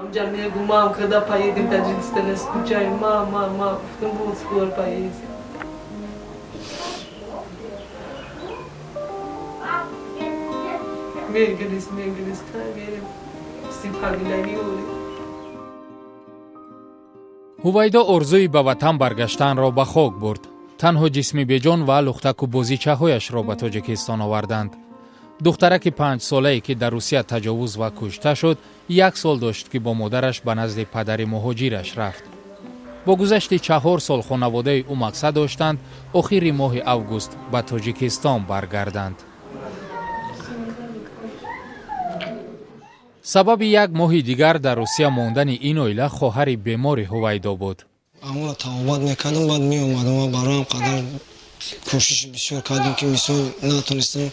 Amcam میگه مام خدا پاییدیم تاجیکستان اسکوچای ما گفتم بود سکور پاییز میگلیس تا میریم سیپاگیلانی اولی. ҳувайдо орзуи ба ватан баргаштанро ба хок бурд. танҳо ҷисми беҷон ва лухтаку бозичаҳояшро ба тоҷикистон оварданд. духтараки 5 солае ки дар русия таҷовуз ва кушта шуд, 1 сол дошт ки бо модараш ба назди падари муҳоҷираш рафт. бо гузашти 4 сол хонаводаи ӯ мақсад доштанд охири моҳи август ба тоҷикистон баргарданд. сабаби 1 моҳи дигар дар русия мондани ин оила хоҳари бемори ҳувайдо буд. аммо тавобат мекардам, баъд меомадам ва бароям қадар кӯшиш бисёр кардем ки мисол натонистем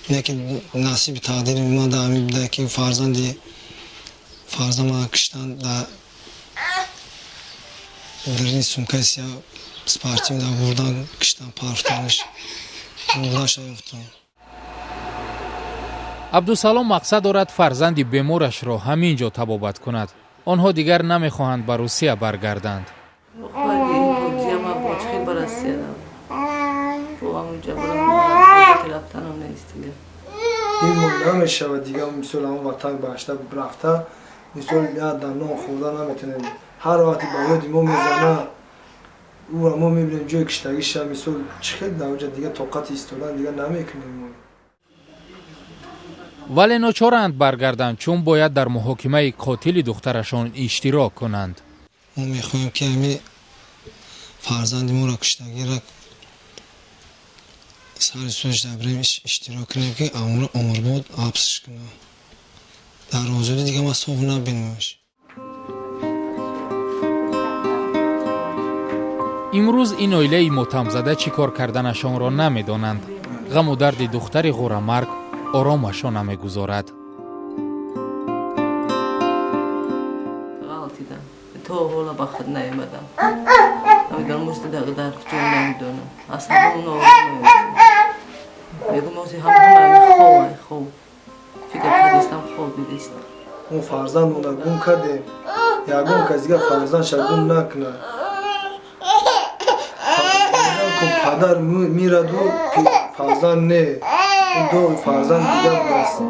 неки насиби тақдири ман дар ҳамин буда ки фарзандам киштан дар дарини сумкаи сиёҳ спартим дар бурдан киштан парафтаниш мурдашро ёфтам. абдусалом мақсад дорад фарзанди беморашро ҳамин ҷо табобат кунад. онҳо дигар намехоҳанд ба русия баргарданд. این نمیشود دیگه مثل همون وطن باشته رفته مثل یاد دندان خوردن نمیتونیم هر وقتی با یاد ما میزنه او را ما میبینیم جای کشتگیش مثل چخیل در اونجا دیگه طاقت ایستادن دیگه نمیکنیم. вале ночоранд баргарданд, чун бояд дар муҳокимаи қотили духтарашон иштирок кунанд. мо мехоҳем ки ҳамин фарзанди моро куштагиро сари судаш дабрем иштирок кунем ки умрбод ҳабсш кунам. дар озодӣ дига ма соф набинамаш. имрӯз ин оилаи мотамзада чӣ кор карданашонро намедонанд. ғаму дарди духтари ғурамарг оромашон намегузорад. تو حالا با خود نیامدم نمیدونم مستدق در کجا نمیدونم اصلا اون میگم موزی هم خوب فکر کردستم خوب دیدستم اون فرزند مونده گم کردیم یکون کسی که فرزند شد گم نکنه پدر میرد و فرزند نه این دو فرزند دیگر بست.